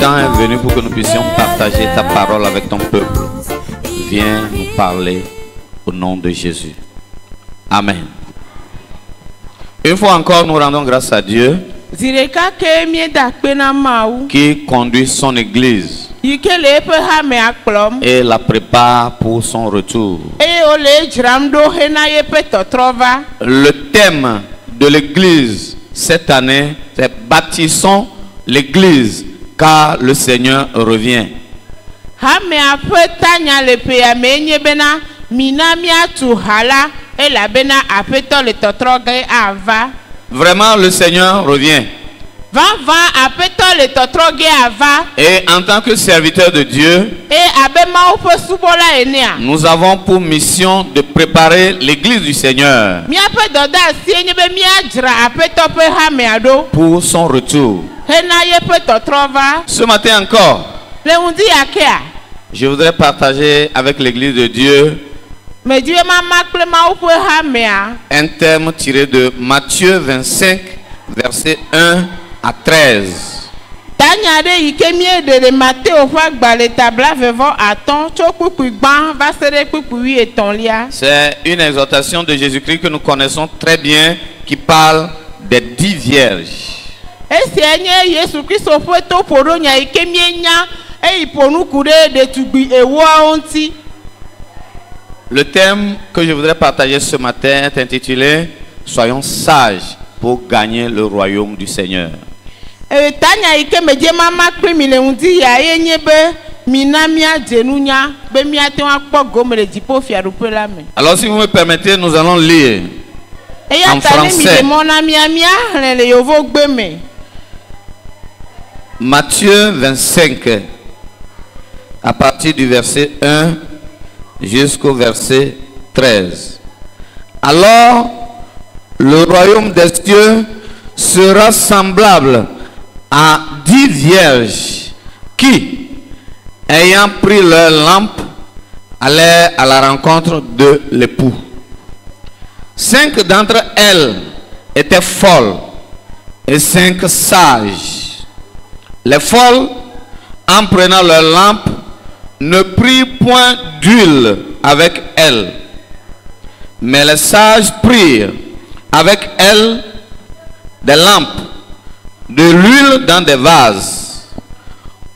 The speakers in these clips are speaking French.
temps est venu pour que nous puissions partager ta parole avec ton peuple. Viens nous parler au nom de Jésus. Amen. Une fois encore, nous rendons grâce à Dieu qui conduit son église et la prépare pour son retour. Le thème de l'église cette année, c'est bâtissons l'église car le Seigneur revient. Vraiment, le Seigneur revient. Et en tant que serviteur de Dieu, nous avons pour mission de préparer l'église du Seigneur pour son retour. Ce matin encore, je voudrais partager avec l'église de Dieu un thème tiré de Matthieu 25, versets 1 à 13. C'est une exhortation de Jésus-Christ que nous connaissons très bien, qui parle des 10 vierges. Le thème que je voudrais partager ce matin est intitulé « Soyons sages pour gagner le royaume du Seigneur ». Alors si vous me permettez, nous allons lire en français. Matthieu 25, à partir du verset 1 jusqu'au verset 13. Alors, le royaume des cieux sera semblable à 10 vierges qui, ayant pris leur lampe, allèrent à la rencontre de l'époux. 5 d'entre elles étaient folles et 5 sages. Les folles, en prenant leur lampe, ne prirent point d'huile avec elles. Mais les sages prirent avec elles des lampes, de l'huile dans des vases.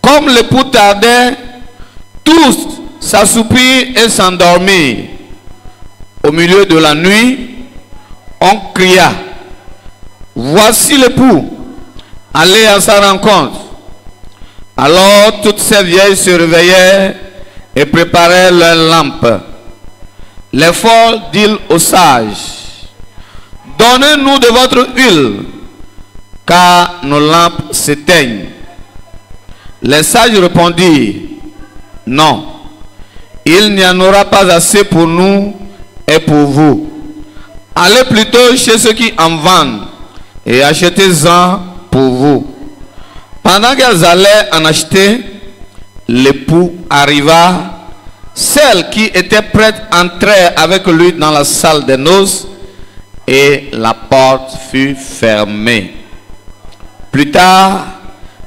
Comme l'époux tardait, tous s'assoupirent et s'endormirent. Au milieu de la nuit, on cria: voici l'époux, allez à sa rencontre. Alors toutes ces vieilles se réveillèrent et préparèrent leurs lampes. Les folles dirent aux sages: donnez-nous de votre huile, car nos lampes s'éteignent. Les sages répondirent: non, il n'y en aura pas assez pour nous et pour vous. Allez plutôt chez ceux qui en vendent et achetez-en pour vous. Pendant qu'elles allaient en acheter, l'époux arriva. Celles qui étaient prêtes entrèrent avec lui dans la salle des noces et la porte fut fermée. Plus tard,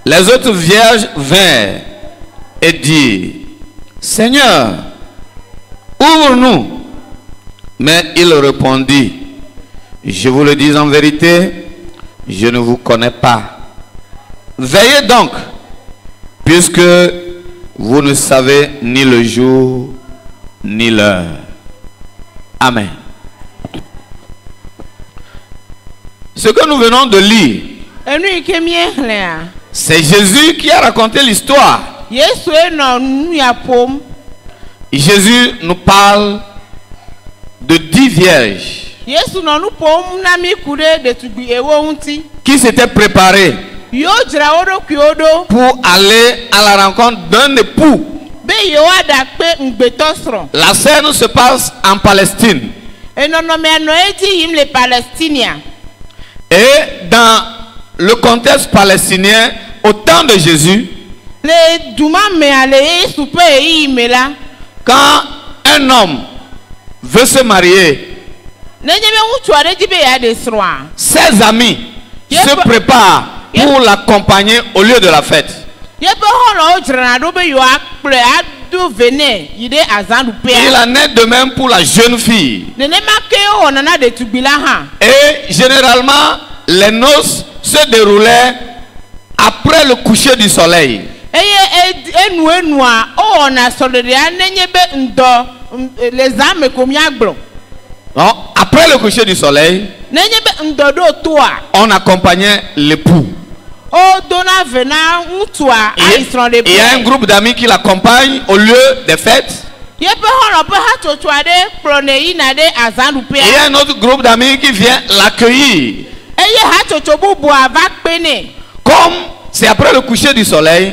les autres vierges vinrent et dirent: Seigneur, ouvre-nous. Mais il répondit: je vous le dis en vérité, je ne vous connais pas. Veillez donc, puisque vous ne savez ni le jour ni l'heure. Amen. Ce que nous venons de lire, c'est Jésus qui a raconté l'histoire. Jésus nous parle de 10 vierges qui s'étaient préparées pour aller à la rencontre d'un époux. La scène se passe en Palestine. Et dans le contexte palestinien, au temps de Jésus, quand un homme veut se marier, ses amis se préparent pour l'accompagner au lieu de la fête. Il en est de même pour la jeune fille. Et généralement, les noces se déroulaient après le coucher du soleil. Donc, après le coucher du soleil, on accompagnait l'époux. Il y a un groupe d'amis qui l'accompagne au lieu des fêtes. Il y a un autre groupe d'amis qui vient l'accueillir. Comme c'est après le coucher du soleil,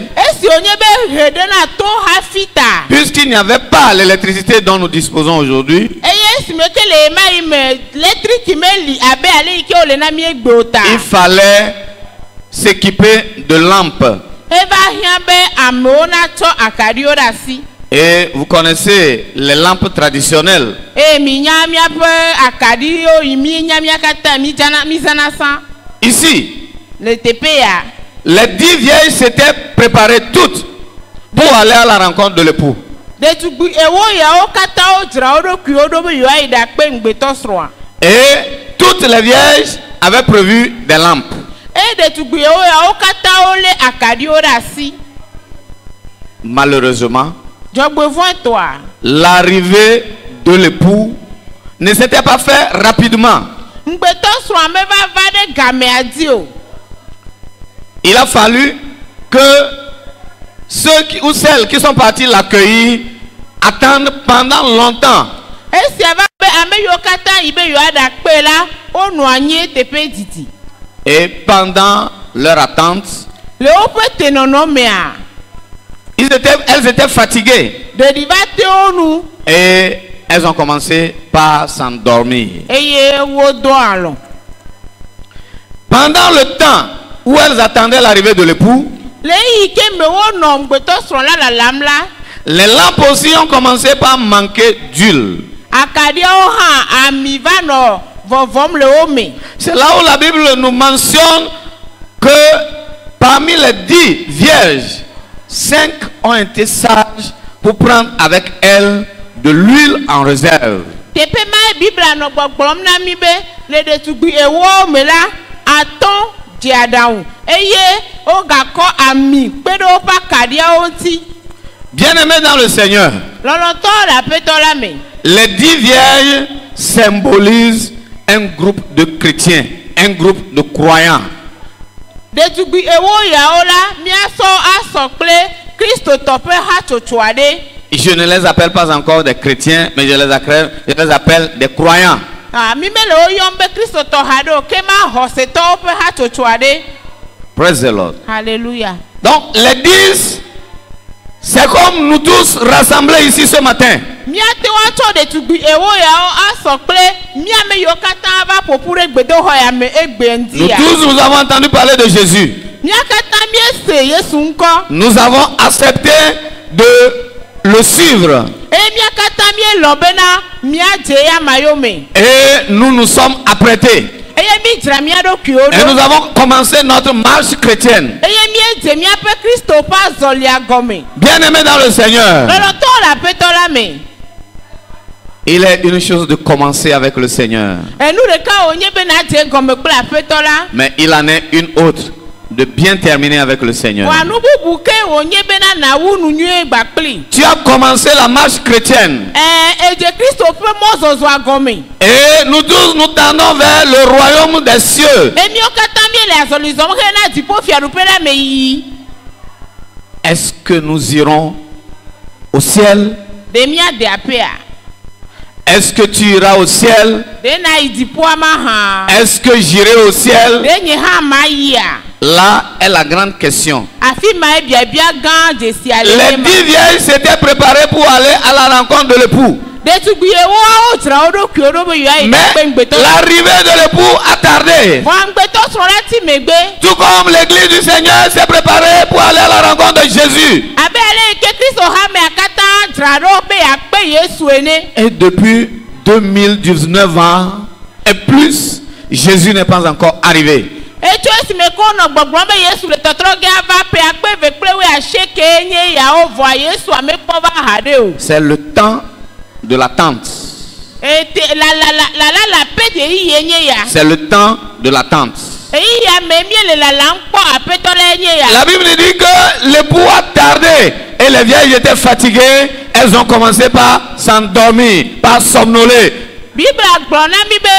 puisqu'il n'y avait pas l'électricité dont nous disposons aujourd'hui, il fallait s'équiper de lampes. Et vous connaissez les lampes traditionnelles. Ici, les 10 vieilles s'étaient préparées toutes pour aller à la rencontre de l'époux. Et toutes les vieilles avaient prévu des lampes. Malheureusement, l'arrivée de l'époux ne s'était pas faite rapidement. Il a fallu que ceux ou celles qui sont partis l'accueillir attendent pendant longtemps. Et pendant leur attente, elles étaient fatiguées. Et elles ont commencé par s'endormir. Pendant le temps où elles attendaient l'arrivée de l'époux, les lampes aussi ont commencé par manquer d'huile. C'est là où la Bible nous mentionne que parmi les 10 vierges, 5 ont été sages pour prendre avec elles de l'huile en réserve. Bien-aimés dans le Seigneur, les 10 vierges symbolisent un groupe de chrétiens, un groupe de croyants. Je ne les appelle pas encore des chrétiens, mais je les appelle des croyants. Praise the Lord. Alléluia. Donc les 10, c'est comme nous tous rassemblés ici ce matin. Nous tous, nous avons entendu parler de Jésus. Nous avons accepté de le suivre. Et nous nous sommes apprêtés. Et nous avons commencé notre marche chrétienne. Bien-aimés dans le Seigneur, il est une chose de commencer avec le Seigneur, mais il en est une autre de bien terminer avec le Seigneur. Tu as commencé la marche chrétienne. Et nous tous nous tendons vers le royaume des cieux. Est-ce que nous irons au ciel? Est-ce que tu iras au ciel? Est-ce que j'irai au ciel? Là est la grande question. Les 10 vieilles s'étaient préparées pour aller à la rencontre de l'époux. Mais l'arrivée de l'époux a tardé. Tout comme l'église du Seigneur s'est préparée pour aller à la rencontre de Jésus. Et depuis 2019 ans et plus, Jésus n'est pas encore arrivé. Echo esime kono gbogbo be Yesu le totroge ava pe akpe ve plewe asheke nye ya ovo Yesu amepo va hade o. C'est le temps de l'attente. La pete yi nye ya. C'est le temps de l'attente. La Bible dit que l'époux a tardé et les vieilles étaient fatiguées. Elles ont commencé par s'endormir, par somnoler. Bible agbona mi be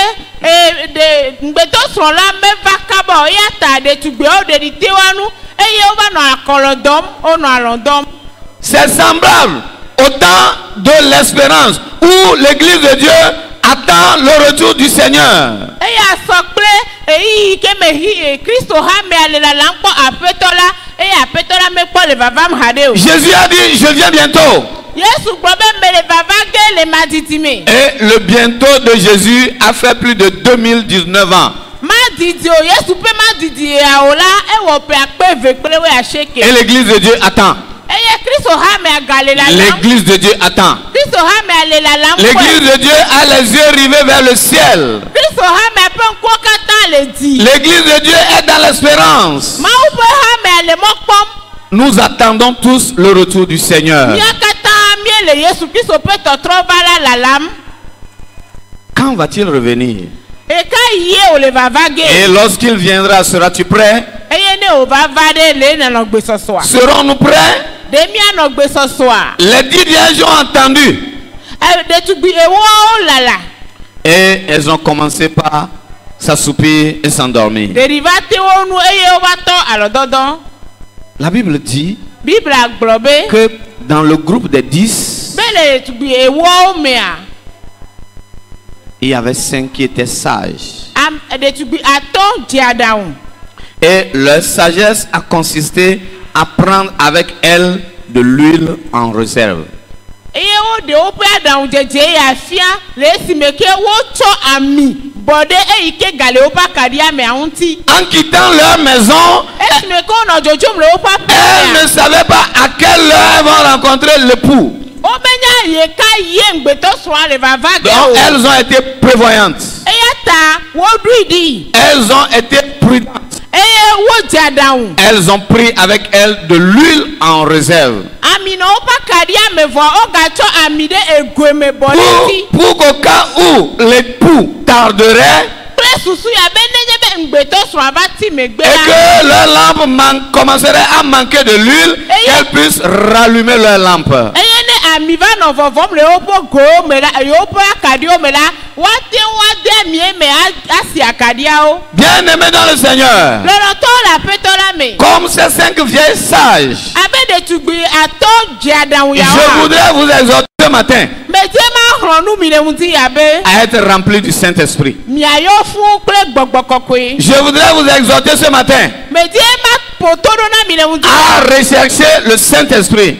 de ngbeto so la me vakabo ya ta de tugbe o de tiwanu eye o ba no akolodom o no alondom. C'est semblable au temps de l'espérance où l'église de Dieu attend le retour du Seigneur. Eya sokle eyi ke mehi Kristo ha me alela lampo apetola eya apetola me po le vavam hade o. Jésus a dit je viens bientôt. Yesu gbobe me le vavage le maditime. Et le bientôt de Jésus a fait plus de 2019 ans. Madidi o Yesu pe madidi aola e wo pe akpe ve plewe asheke. Et l'église de Dieu attend. L'église de Dieu attend. L'église de Dieu a les yeux rivés vers le ciel. L'église de Dieu est dans l'espérance. Nous attendons tous le retour du Seigneur. Quand va-t-il revenir? Et lorsqu'il viendra, seras-tu prêt? Serons-nous prêts? Les 10 vierges ont entendu. Et elles ont commencé par s'assoupir et s'endormir. La Bible dit que dans le groupe des 10, il y avait 5 qui étaient sages. Et leur sagesse a consisté à prendre avec elle de l'huile en réserve. En quittant leur maison, elles ne savaient pas à quelle heure elles vont rencontrer l'époux. Donc elles ont été prévoyantes. Elles ont été prudentes. Elles ont pris avec elles de l'huile en réserve. Pour qu'au cas où l'époux tarderait et que leur lampe commencerait à manquer de l'huile, qu'elles puissent rallumer leur lampe. Bien aimé dans le Seigneur, comme ces 5 vieilles sages, je voudrais vous exhorter ce matin à être rempli du Saint-Esprit. Je voudrais vous exhorter ce matin à rechercher le Saint-Esprit.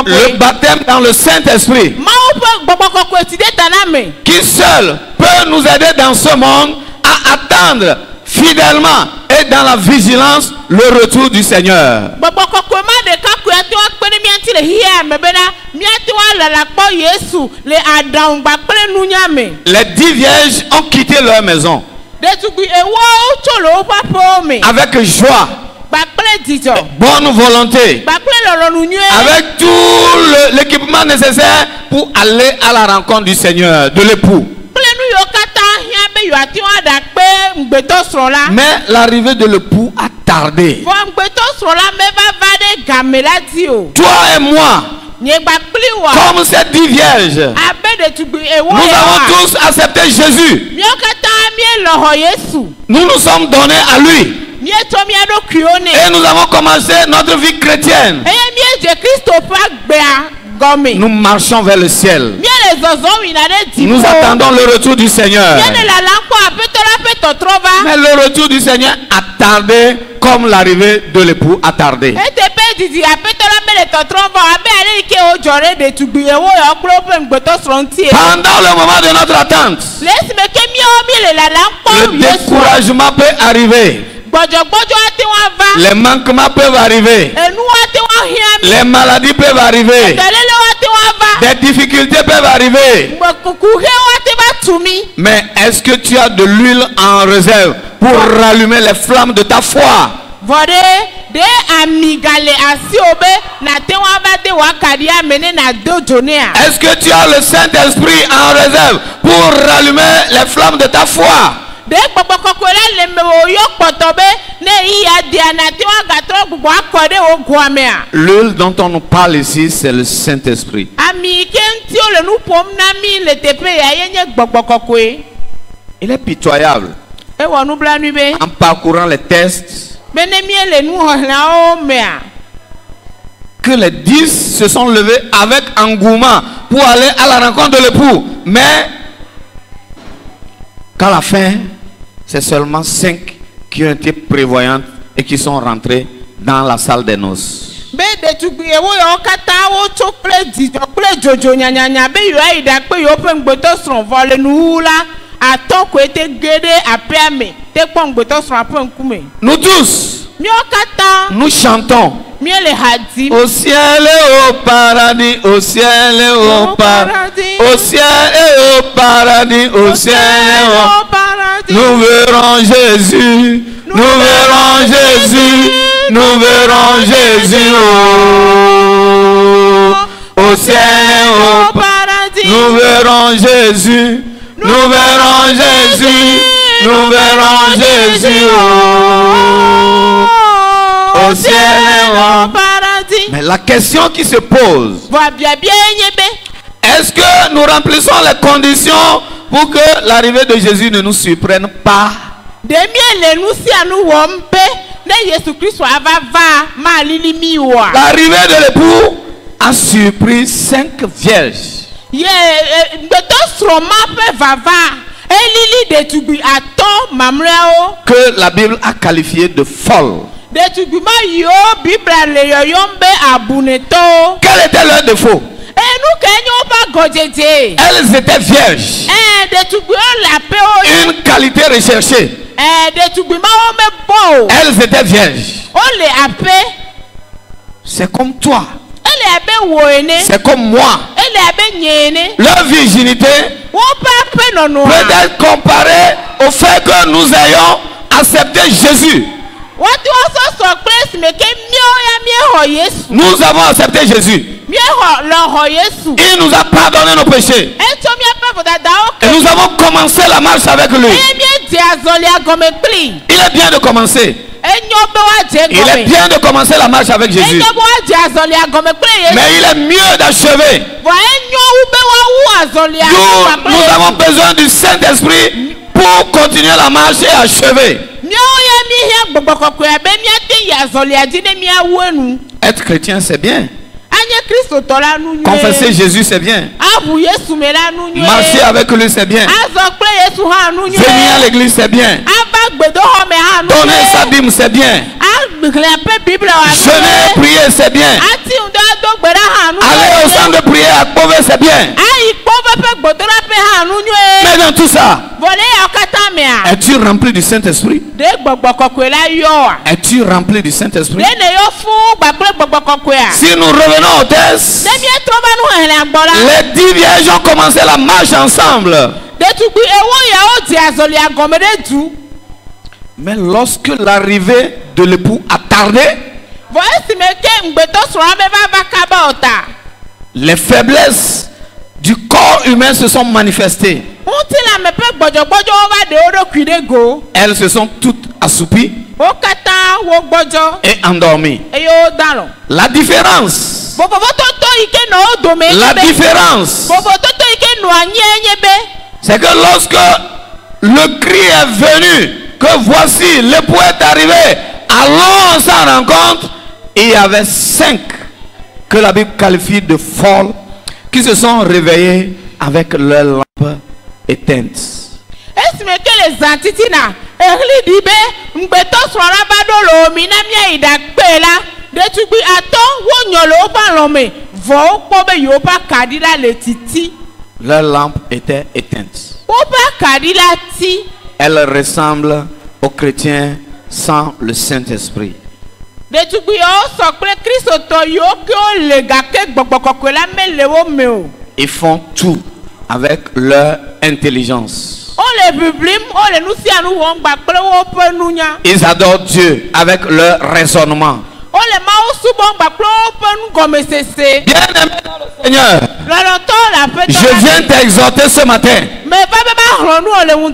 Le baptême dans le Saint-Esprit qui seul peut nous aider dans ce monde à attendre fidèlement et dans la vigilance le retour du Seigneur. Les 10 vierges ont quitté leur maison avec joie, bonne volonté, avec tout l'équipement nécessaire pour aller à la rencontre du Seigneur, de l'époux. Mais l'arrivée de l'époux a tardé. Toi et moi, comme ces 10 vierges, nous avons tous accepté Jésus. Nous nous sommes donnés à lui. Et nous avons commencé notre vie chrétienne. Nous marchons vers le ciel. Nous attendons le retour du Seigneur. Mais le retour du Seigneur a tardé comme l'arrivée de l'époux a tardé. Pendant le moment de notre attente, le découragement peut arriver. Les manquements peuvent arriver. Les maladies peuvent arriver. Des difficultés peuvent arriver. tu mi. Mais est-ce que tu as de l'huile en réserve pour rallumer les flammes de ta foi? Vode de amigale asi obe na te wa ba de wa kadi amene na do jonia. Est-ce que tu as le Saint-Esprit en réserve pour rallumer les flammes de ta foi? De gbogbo kokola le me wo yo potobe ne iya dia na te wa gatro gbogbo akode o guamea. L'huile dont on nous parle ici, c'est le Saint-Esprit. Ami kenti o le nu pom na mi le tepe ya yenye gbogbo kokoe. Il est pitoyable. E wo nu bla nu be. En parcourant les tests, que les 10 se sont levés avec engouement pour aller à la rencontre de l'époux. Mais, qu'à la fin, c'est seulement 5 qui ont été prévoyantes et qui sont rentrés dans la salle des noces. Nous tous, nous chantons au ciel et au paradis, au ciel et au paradis, au ciel et au paradis, au ciel et au paradis. Nous verrons Jésus, nous verrons Jésus, nous verrons Jésus au ciel et au paradis. Nous verrons Jésus. Nous verrons Jésus, nous verrons Jésus au ciel et au paradis. Mais la question qui se pose, est-ce que nous remplissons les conditions pour que l'arrivée de Jésus ne nous surprenne pas? L'arrivée de l'époux a surpris 5 vierges. Que la Bible a qualifié de folles. Quel était leur défaut? Elles étaient vierges. Une qualité recherchée. Elles étaient vierges. C'est comme toi. C'est comme moi. Leur virginité peut être comparée au fait que nous ayons accepté Jésus. Nous avons accepté Jésus. Il nous a pardonné nos péchés. Et nous avons commencé la marche avec lui. Il est bien de commencer. Il est bien de commencer la marche avec Jésus. Mais il est mieux d'achever. Nous avons besoin du Saint-Esprit pour continuer la marche et achever. Être chrétien, c'est bien. Confesser Jésus, c'est bien. Marcher avec lui, c'est bien. Venir à l'église, c'est bien. Donner sa dîme, c'est bien. Jeûner et prier, c'est bien. Aller au centre de prière à Pove, c'est bien. Mais dans tout ça, es-tu rempli du Saint-Esprit? Es-tu rempli du Saint-Esprit? Si nous revenons au test, les 10 vierges ont commencé la marche ensemble. Mais lorsque l'arrivée de l'époux a tardé, les faiblesses du corps humain se sont manifestées. Elles se sont toutes assoupies et endormies. La différence, c'est que lorsque le cri est venu, que voici l'époux est arrivé, allons à sa rencontre, il y avait 5 que la Bible qualifie de folles qui se sont réveillés avec leurs lampes éteintes. Leurs lampes étaient éteintes. Elles ressemblent aux chrétiens sans le Saint-Esprit. Ils font tout avec leur intelligence. Ils adorent Dieu avec leur raisonnement. Bien-aimé dans le Seigneur, je viens t'exhorter ce matin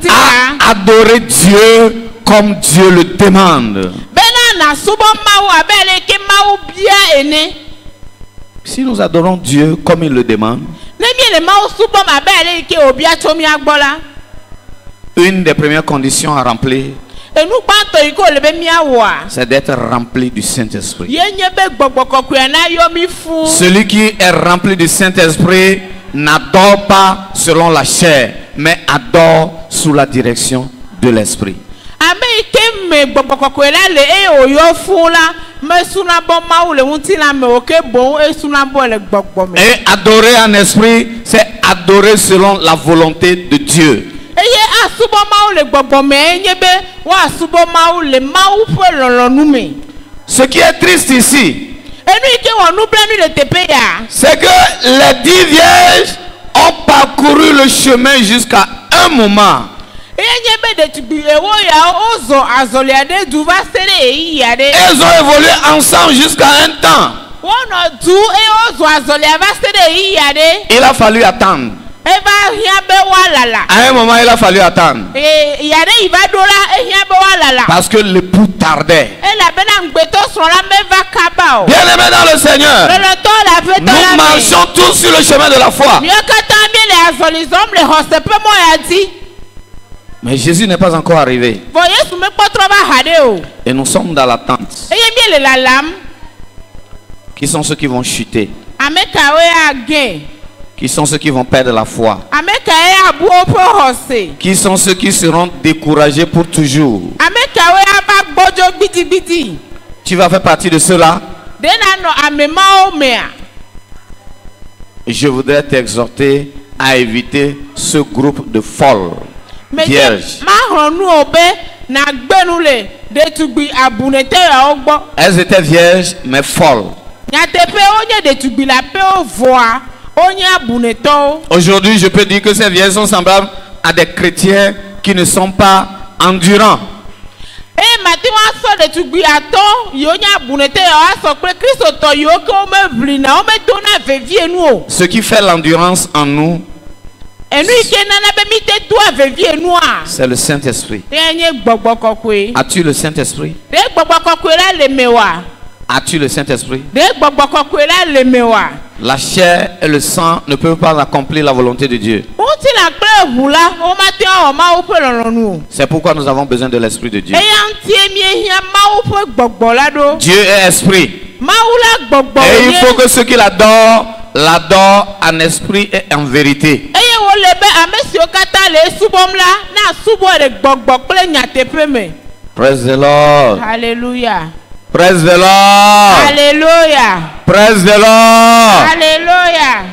à adorer Dieu comme Dieu le demande. Si nous adorons Dieu comme il le demande, une des premières conditions à remplir, c'est d'être rempli du Saint-Esprit. Celui qui est rempli du Saint-Esprit n'adore pas selon la chair, mais adore sous la direction de l'Esprit. Et adorer en esprit, c'est adorer selon la volonté de Dieu. Ce qui est triste ici, c'est que les 10 vierges ont parcouru le chemin jusqu'à un moment. Elles ont évolué ensemble jusqu'à un temps. Il a fallu attendre. À un moment, il a fallu attendre. Parce que l'époux tardait. Bien-aimés dans le Seigneur, nous marchons tous sur le chemin de la foi. Mais Jésus n'est pas encore arrivé. Et nous sommes dans l'attente. Qui sont ceux qui vont chuter? Qui sont ceux qui vont perdre la foi? Qui sont ceux qui seront découragés pour toujours? Tu vas faire partie de ceux-là. Je voudrais t'exhorter à éviter ce groupe de folles vierges. Elles étaient vierges mais folles. Aujourd'hui, je peux dire que ces vierges sont semblables à des chrétiens qui ne sont pas endurants. Ce qui fait l'endurance en nous, c'est le Saint-Esprit. As-tu le Saint-Esprit? As-tu le Saint-Esprit? La chair et le sang ne peuvent pas accomplir la volonté de Dieu. C'est pourquoi nous avons besoin de l'Esprit de Dieu. Dieu est esprit. Et il faut que ceux qui l'adorent, l'adorent en esprit et en vérité. Praise the Lord. Hallelujah. Praise the Lord. Hallelujah. Praise the Lord. Hallelujah.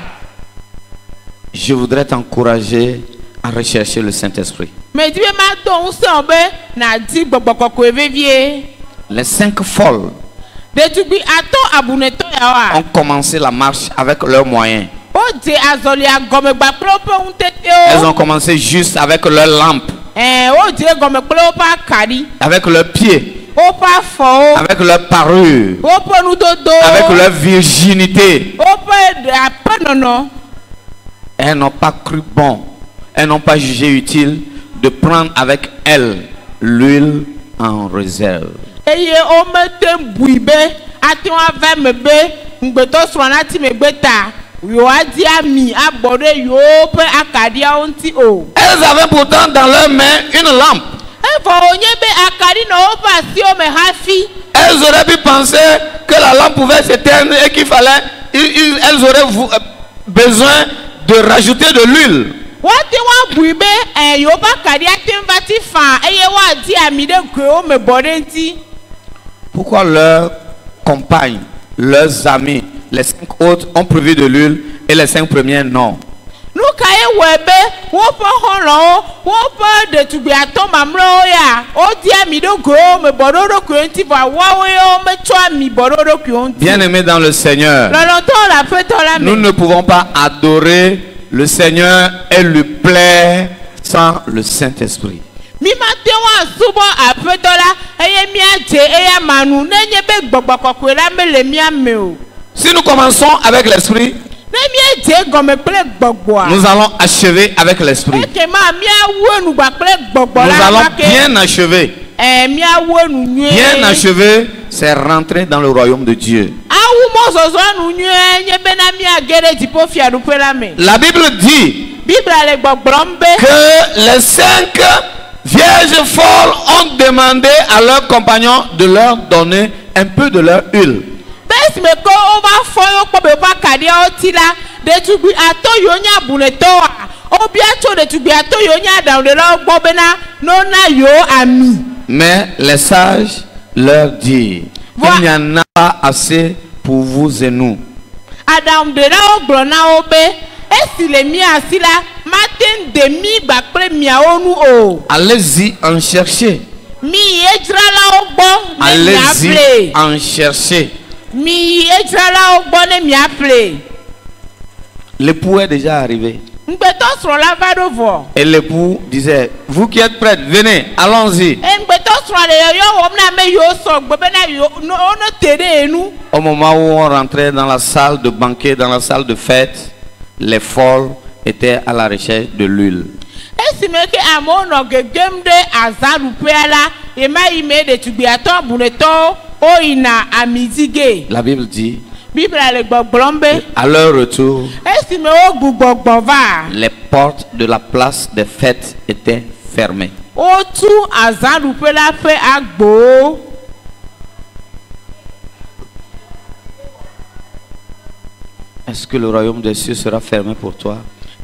Je voudrais t'encourager à rechercher le Saint-Esprit. Les 5 folles ont commencé la marche avec leurs moyens. Elles ont commencé juste avec leurs lampes, avec leurs pieds, avec leur parure, avec leur virginité. Elles n'ont pas cru bon, elles n'ont pas jugé utile de prendre avec elles l'huile en réserve. Elles avaient pourtant dans leurs mains une lampe. Elles auraient pu penser que la lampe pouvait s'éteindre et qu'il fallait, elles auraient besoin de rajouter de l'huile. Pourquoi leurs compagnes, leurs amis, les 5 autres ont prévu de l'huile et les 5 premiers non? Bien-aimés dans le Seigneur, nous ne pouvons pas adorer le Seigneur est le plaît sans le Saint-Esprit. Mi ma te wa subo apeto la eye mi aje eya manu nenye be gbogbo kokwe la me le mi ame o. Si nous commençons avec l'Esprit, Ne mi aje gome ple gbogbo a. nous allons achever avec l'Esprit. Eke ma mi awu nu gba ple gbogbo la. Nous allons bien achever. Mi awu nu nyu. Bien achever, c'est rentrer dans le royaume de Dieu. Awu mo zozo nu nyu nye be na mi agere dipo fia du pe la me. La Bible dit Bible le gbogbrom be. que les 5 vierges folles ont demandé à leurs compagnons de leur donner un peu de leur huile. Bes me ko o ma foyo po be pa kadi o ti la de tugbi ato yo nya bune to a o bi ato de tugbi ato yo nya da de lo gbo be na no na yo ami. Mais les sages leur dirent qu'il n'y en a pas assez pour vous et nous. Adam de la o gbo na o be esi le mi asila matin de mi gba pre mi a onu o. Allez-y en chercher. Mi ejra la o gbo ne mi Allez-y aple. en chercher. Mi ejra la o gbo ne mi aple. L'époux est déjà arrivé. Ngbeto sro la va do vo. Et l'époux disait, vous qui êtes prêtes, venez, allons-y. Ngbeto sro le yo wo na me yo so gbo be na yo no tere enu. Au moment où on rentrait dans la salle de banquet, dans la salle de fête, les folles étaient à la recherche de l'huile. Esi me ke amo no gegem de azaru peala e ma ime de tugbi ato buneto o ina amizige. La Bible dit, Bible le gbogbombe. à leur retour, Esi me o gugbogbo va. les portes de la place des fêtes étaient fermées. O tu azaru peala fe agbo. Est-ce que le royaume des cieux sera fermé pour toi?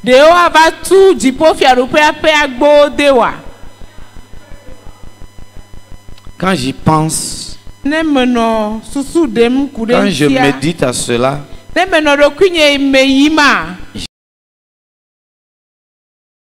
De o ava tu dipo fiaru peala fe agbo dewa. Quand j'y pense, Ne meno susu dem kude quand je sia. médite à cela, Ne meno do kunye me yima.